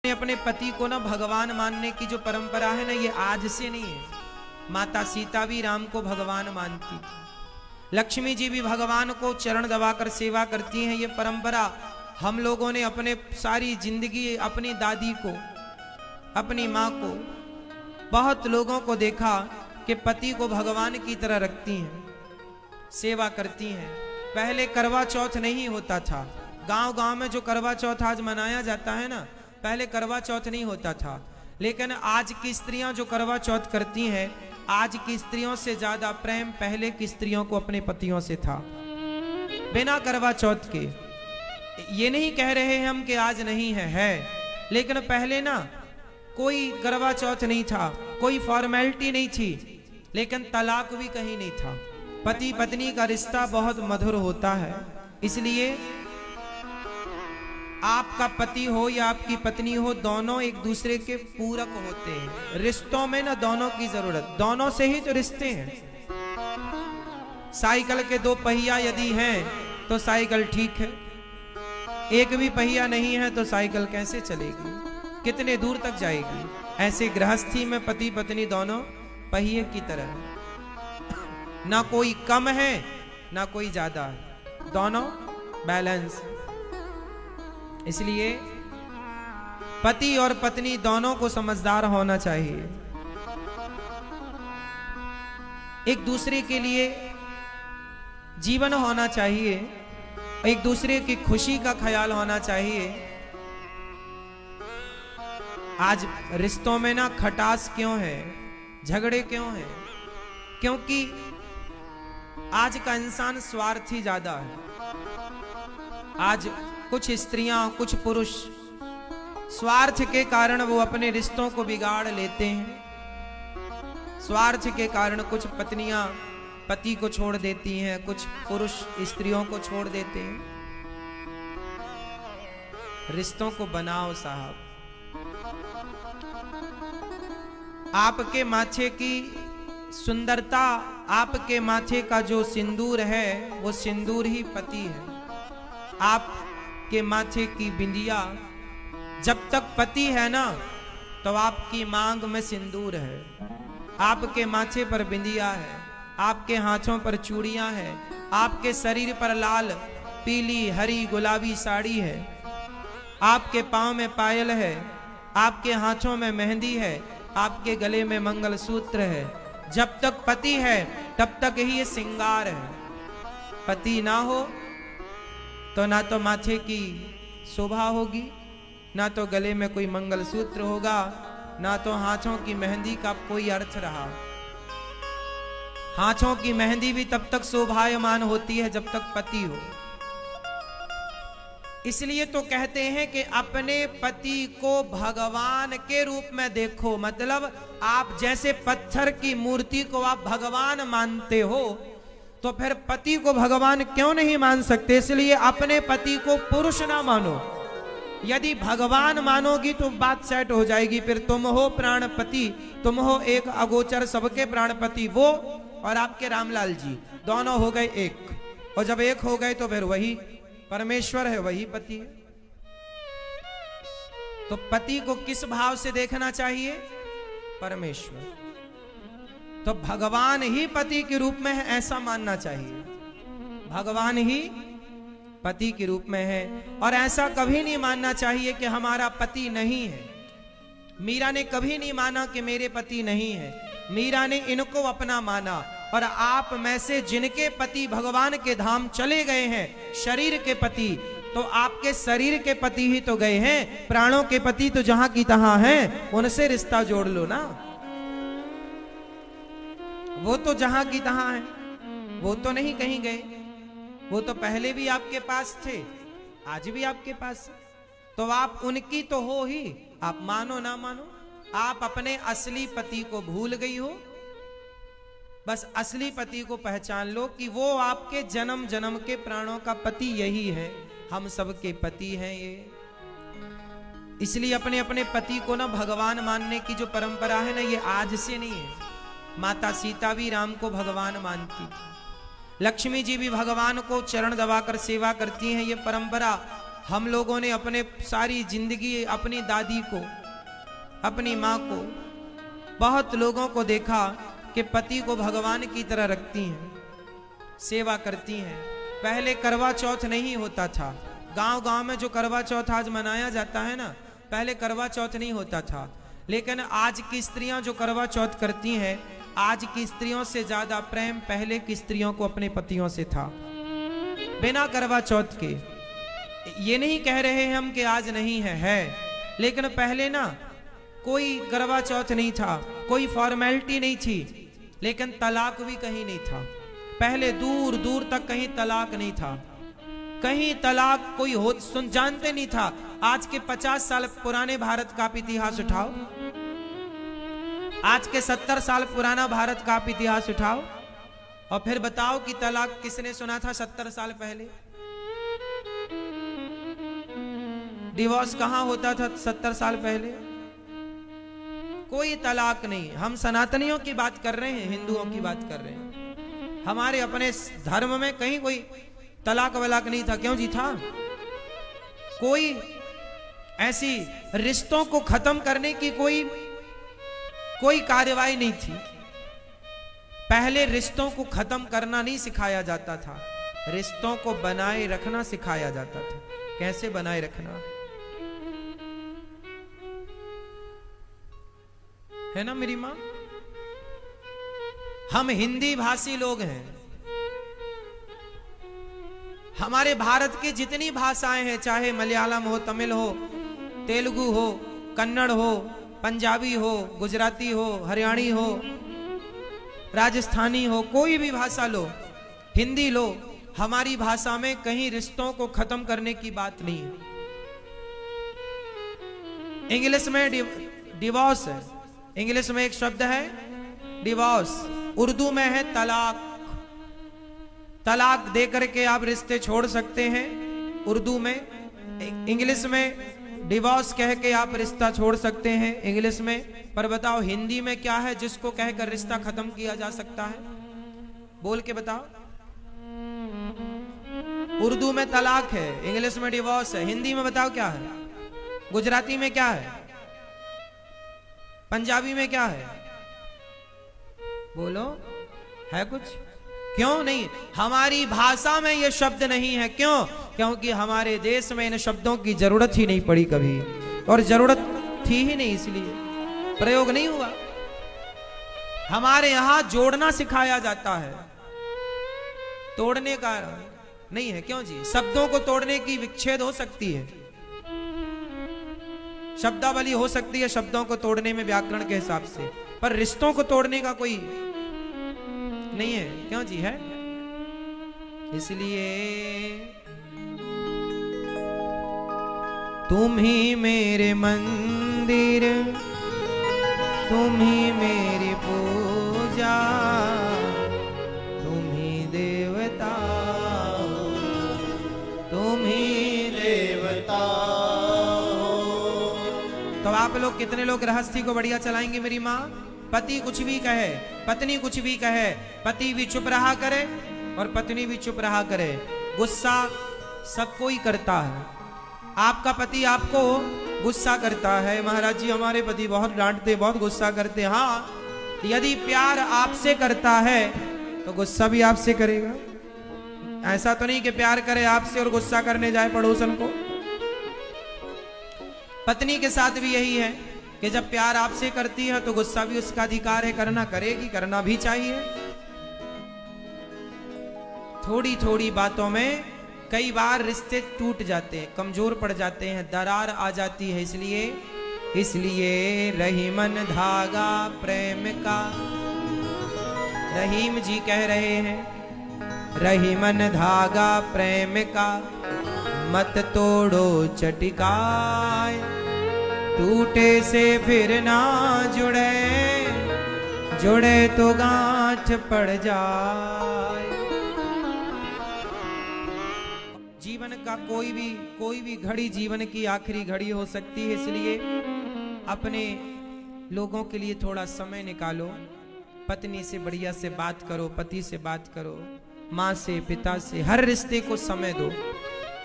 अपने पति को ना भगवान मानने की जो परंपरा है ना, ये आज से नहीं है। माता सीता भी राम को भगवान मानती थी, लक्ष्मी जी भी भगवान को चरण दबाकर सेवा करती हैं। ये परंपरा हम लोगों ने अपने सारी जिंदगी अपनी दादी को, अपनी माँ को, बहुत लोगों को देखा कि पति को भगवान की तरह रखती हैं, सेवा करती हैं। पहले करवा चौथ नहीं होता था। गांव गांव में जो करवा चौथ आज मनाया जाता है ना, पहले करवा चौथ नहीं होता था। लेकिन आज की स्त्रियां जो करवा चौथ करती हैं, आज की स्त्रियों से ज्यादा प्रेम पहले की स्त्रियों को अपने पतियों से था, बिना करवा चौथ के। ये नहीं कह रहे हैं हम कि आज नहीं है। लेकिन पहले ना कोई करवा चौथ नहीं था, कोई फॉर्मेलिटी नहीं थी, लेकिन तलाक भी कहीं नहीं था। पति पत्नी का रिश्ता बहुत मधुर होता है। इसलिए आपका पति हो या आपकी पत्नी हो, दोनों एक दूसरे के पूरक होते हैं। रिश्तों में ना दोनों की जरूरत, दोनों से ही तो रिश्ते हैं। साइकिल के दो पहिया यदि हैं तो साइकिल ठीक है, एक भी पहिया नहीं है तो साइकिल कैसे चलेगी, कितने दूर तक जाएगी। ऐसे गृहस्थी में पति पत्नी दोनों पहिए की तरह है, ना कोई कम है ना कोई ज्यादा है, दोनों बैलेंस। इसलिए पति और पत्नी दोनों को समझदार होना चाहिए, एक दूसरे के लिए जीवन होना चाहिए, एक दूसरे की खुशी का ख्याल होना चाहिए। आज रिश्तों में ना खटास क्यों है, झगड़े क्यों है? क्योंकि आज का इंसान स्वार्थी ज्यादा है। आज कुछ स्त्रियां, कुछ पुरुष स्वार्थ के कारण वो अपने रिश्तों को बिगाड़ लेते हैं। स्वार्थ के कारण कुछ पत्नियां पति को छोड़ देती हैं, कुछ पुरुष स्त्रियों को छोड़ देते हैं। रिश्तों को बनाओ साहब। आपके माथे की सुंदरता, आपके माथे का जो सिंदूर है, वो सिंदूर ही पति है। आप के माथे की बिंदिया, जब तक पति है ना, तो आपकी मांग में सिंदूर है। आपके माथे पर बिंदिया है, आपके हाथों पर चूड़ियां हैं, आपके शरीर पर लाल, पीली, हरी, गुलाबी साड़ी है, आपके पांव में पायल है, आपके हाथों में मेहंदी है, आपके गले में मंगलसूत्र है। जब तक पति है तब तक ही ये श्रृंगार है। पति ना हो तो ना तो माथे की शोभा होगी, ना तो गले में कोई मंगलसूत्र होगा, ना तो हाथों की मेहंदी का कोई अर्थ रहा। हाथों की मेहंदी भी तब तक शोभायमान होती है जब तक पति हो। इसलिए तो कहते हैं कि अपने पति को भगवान के रूप में देखो। मतलब आप जैसे पत्थर की मूर्ति को आप भगवान मानते हो, तो फिर पति को भगवान क्यों नहीं मान सकते? इसलिए अपने पति को पुरुष ना मानो। यदि भगवान मानोगी तो बात सेट हो जाएगी। फिर तुम हो प्राणपति, तुम हो एक अगोचर सबके प्राणपति। वो और आपके रामलाल जी दोनों हो गए एक, और जब एक हो गए तो फिर वही परमेश्वर है, वही पति है। तो पति को किस भाव से देखना चाहिए? परमेश्वर। तो भगवान ही पति के रूप में है, ऐसा मानना चाहिए। भगवान ही पति के रूप में है, और ऐसा कभी नहीं मानना चाहिए कि हमारा पति नहीं है। मीरा ने कभी नहीं माना कि मेरे पति नहीं है। मीरा ने इनको अपना माना। और आप में से जिनके पति भगवान के धाम चले गए हैं, शरीर के पति, तो आपके शरीर के पति ही तो गए हैं। प्राणों के पति तो जहां की तहां हैं, उनसे रिश्ता जोड़ लो ना। वो तो जहां की तहां है, वो तो नहीं कहीं गए। वो तो पहले भी आपके पास थे, आज भी आपके पास। तो आप उनकी तो हो ही, आप मानो ना मानो। आप अपने असली पति को भूल गई हो। बस असली पति को पहचान लो कि वो आपके जन्म जन्म के प्राणों का पति यही है। हम सबके पति हैं ये। इसलिए अपने अपने पति को ना भगवान मानने की जो परंपरा है ना, ये आज से नहीं है। माता सीता भी राम को भगवान मानती थी, लक्ष्मी जी भी भगवान को चरण दबाकर सेवा करती हैं। ये परंपरा हम लोगों ने अपने सारी जिंदगी अपनी दादी को, अपनी माँ को, बहुत लोगों को देखा कि पति को भगवान की तरह रखती हैं, सेवा करती हैं। पहले करवा चौथ नहीं होता था। गांव गांव में जो करवा चौथ आज मनाया जाता है ना, पहले करवा चौथ नहीं होता था। लेकिन आज की स्त्रियां जो करवा चौथ करती हैं, आज की स्त्रियों से ज्यादा प्रेम पहले की स्त्रियों को अपने पतियों से था, बिना करवा चौथ के। ये नहीं कह रहे हैं हम कि आज नहीं है। लेकिन पहले ना कोई करवा चौथ नहीं था, कोई फॉर्मेलिटी नहीं थी, लेकिन तलाक भी कहीं नहीं था। पहले दूर दूर तक कहीं तलाक नहीं था, कहीं तलाक कोई हो जानते नहीं था। आज के 50 साल पुराने भारत का आप इतिहास उठाओ, आज के 70 साल पुराना भारत का आप इतिहास उठाओ, और फिर बताओ कि तलाक किसने सुना था 70 साल पहले? डिवोर्स कहां होता था 70 साल पहले? कोई तलाक नहीं। हम सनातनियों की बात कर रहे हैं, हिंदुओं की बात कर रहे हैं। हमारे अपने धर्म में कहीं कोई तलाक वलाक नहीं था। क्यों जी था? कोई ऐसी रिश्तों को खत्म करने की कोई कार्यवाही नहीं थी। पहले रिश्तों को खत्म करना नहीं सिखाया जाता था, रिश्तों को बनाए रखना सिखाया जाता था। कैसे बनाए रखना है ना मेरी मां? हम हिंदी भाषी लोग हैं। हमारे भारत की जितनी भाषाएं हैं, चाहे मलयालम हो, तमिल हो, तेलुगु हो, कन्नड़ हो, पंजाबी हो, गुजराती हो, हरियाणी हो, राजस्थानी हो, कोई भी भाषा लो, हिंदी लो, हमारी भाषा में कहीं रिश्तों को खत्म करने की बात नहीं है। इंग्लिश में डिवोर्स है, इंग्लिश में एक शब्द है डिवोर्स, उर्दू में है तलाक। तलाक दे करके आप रिश्ते छोड़ सकते हैं उर्दू में, इंग्लिश में डिवोर्स कह के आप रिश्ता छोड़ सकते हैं इंग्लिश में। पर बताओ हिंदी में क्या है जिसको कहकर रिश्ता खत्म किया जा सकता है? बोल के बताओ। उर्दू में तलाक है, इंग्लिश में डिवोर्स है, हिंदी में बताओ क्या है? गुजराती में क्या है? पंजाबी में क्या है? बोलो, है कुछ? क्यों नहीं? हमारी भाषा में ये शब्द नहीं है। क्यों? क्योंकि हमारे देश में इन शब्दों की जरूरत ही नहीं पड़ी कभी, और जरूरत थी ही नहीं, इसलिए प्रयोग नहीं हुआ। हमारे यहां जोड़ना सिखाया जाता है, तोड़ने का नहीं है। क्यों जी? शब्दों को तोड़ने की विच्छेद हो सकती है, शब्दावली हो सकती है शब्दों को तोड़ने में व्याकरण के हिसाब से, पर रिश्तों को तोड़ने का कोई नहीं है। क्यों जी? है। इसलिए तुम ही मेरे मंदिर, तुम ही मेरी पूजा, तुम ही देवता, तुम ही देवता। तो आप लोग कितने लोग गृहस्थी को बढ़िया चलाएंगे मेरी माँ? पति कुछ भी कहे, पत्नी कुछ भी कहे, पति भी चुप रहा करे और पत्नी भी चुप रहा करे। गुस्सा सब कोई करता है। आपका पति आपको गुस्सा करता है, महाराज जी हमारे पति बहुत डांटते, बहुत गुस्सा करते। हाँ, यदि प्यार आपसे करता है तो गुस्सा भी आपसे करेगा। ऐसा तो नहीं कि प्यार करे आपसे और गुस्सा करने जाए पड़ोसन को। पत्नी के साथ भी यही है कि जब प्यार आपसे करती है तो गुस्सा भी उसका अधिकार है, करना, करेगी, करना भी चाहिए। थोड़ी थोड़ी बातों में कई बार रिश्ते टूट जाते हैं, कमजोर पड़ जाते हैं, दरार आ जाती है। इसलिए रहीमन धागा प्रेम का, रहीम जी कह रहे हैं, रहीमन धागा प्रेम का, मत तोड़ो चटिकाए, टूटे से फिर ना जुड़े, जुड़े तो गांठ पड़ जाए। जीवन का कोई भी घड़ी जीवन की आखिरी घड़ी हो सकती है। इसलिए अपने लोगों के लिए थोड़ा समय निकालो, पत्नी से बढ़िया से बात करो, पति से बात करो, माँ से, पिता से, हर रिश्ते को समय दो।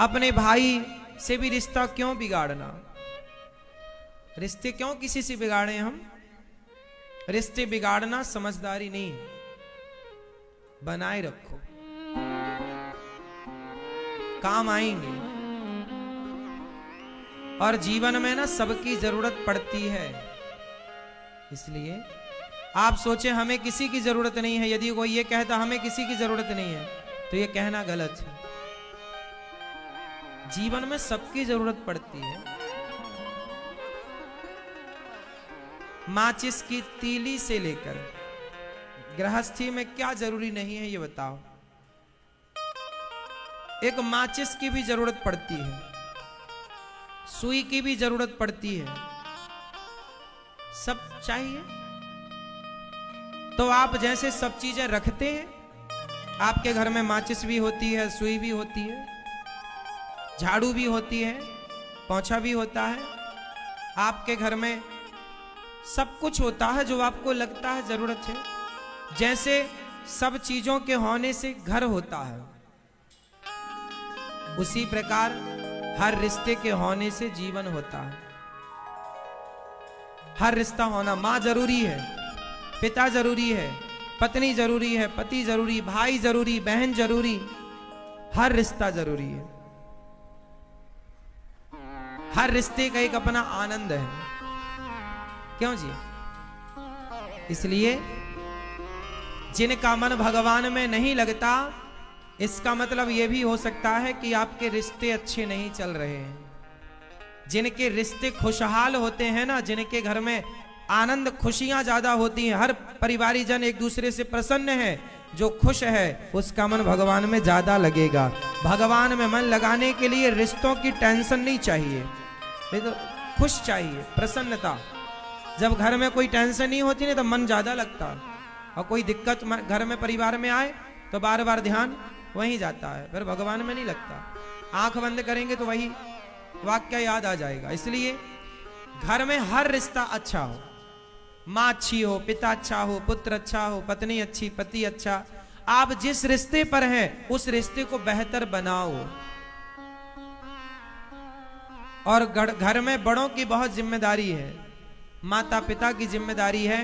अपने भाई से भी रिश्ता क्यों बिगाड़ना? रिश्ते क्यों किसी से बिगाड़े हम? रिश्ते बिगाड़ना समझदारी नहीं, बनाए रखो, काम आएंगे। और जीवन में ना सबकी जरूरत पड़ती है, इसलिए आप सोचे हमें किसी की जरूरत नहीं है। यदि कोई ये कहता हमें किसी की जरूरत नहीं है तो ये कहना गलत है। जीवन में सबकी जरूरत पड़ती है। माचिस की तीली से लेकर गृहस्थी में क्या जरूरी नहीं है ये बताओ। एक माचिस की भी जरूरत पड़ती है, सुई की भी जरूरत पड़ती है, सब चाहिए। तो आप जैसे सब चीजें रखते हैं, आपके घर में माचिस भी होती है, सुई भी होती है, झाड़ू भी होती है, पोंछा भी होता है। आपके घर में सब कुछ होता है जो आपको लगता है जरूरत है। जैसे सब चीजों के होने से घर होता है, उसी प्रकार हर रिश्ते के होने से जीवन होता है। हर रिश्ता होना, मां जरूरी है, पिता जरूरी है, पत्नी जरूरी है, पति जरूरी, भाई जरूरी, बहन जरूरी, हर रिश्ता जरूरी है। हर रिश्ते का एक अपना आनंद है, क्यों जी? इसलिए जिनका मन भगवान में नहीं लगता, इसका मतलब यह भी हो सकता है कि आपके रिश्ते अच्छे नहीं चल रहे हैं। जिनके रिश्ते खुशहाल होते हैं ना, जिनके घर में आनंद खुशियां ज्यादा होती हैं, हर परिवारी जन एक दूसरे से प्रसन्न है, जो खुश है उसका मन भगवान में ज्यादा लगेगा। भगवान में मन लगाने के लिए रिश्तों की टेंशन नहीं चाहिए, तो खुश चाहिए, प्रसन्नता। जब घर में कोई टेंशन नहीं होती ना तो मन ज्यादा लगता, और कोई दिक्कत घर में परिवार में आए तो बार बार ध्यान वहीं जाता है, फिर भगवान में नहीं लगता। आंख बंद करेंगे तो वही वाक्य याद आ जाएगा। इसलिए घर में हर रिश्ता अच्छा हो, माँ अच्छी हो, पिता अच्छा हो, पुत्र अच्छा हो, पत्नी अच्छी, पति अच्छा। आप जिस रिश्ते पर हैं उस रिश्ते को बेहतर बनाओ। और घर में बड़ों की बहुत जिम्मेदारी है, माता पिता की जिम्मेदारी है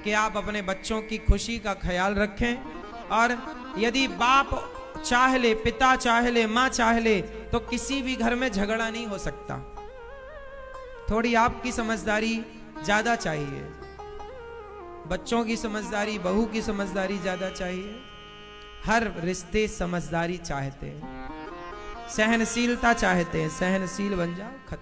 कि आप अपने बच्चों की खुशी का ख्याल रखें। और यदि बाप चाह ले, पिता चाह ले, माँ चाह ले, तो किसी भी घर में झगड़ा नहीं हो सकता। थोड़ी आपकी समझदारी ज्यादा चाहिए, बच्चों की समझदारी, बहू की समझदारी ज्यादा चाहिए। हर रिश्ते समझदारी चाहते हैं, सहनशीलता चाहते हैं, सहनशील बन जाओ, खत्म।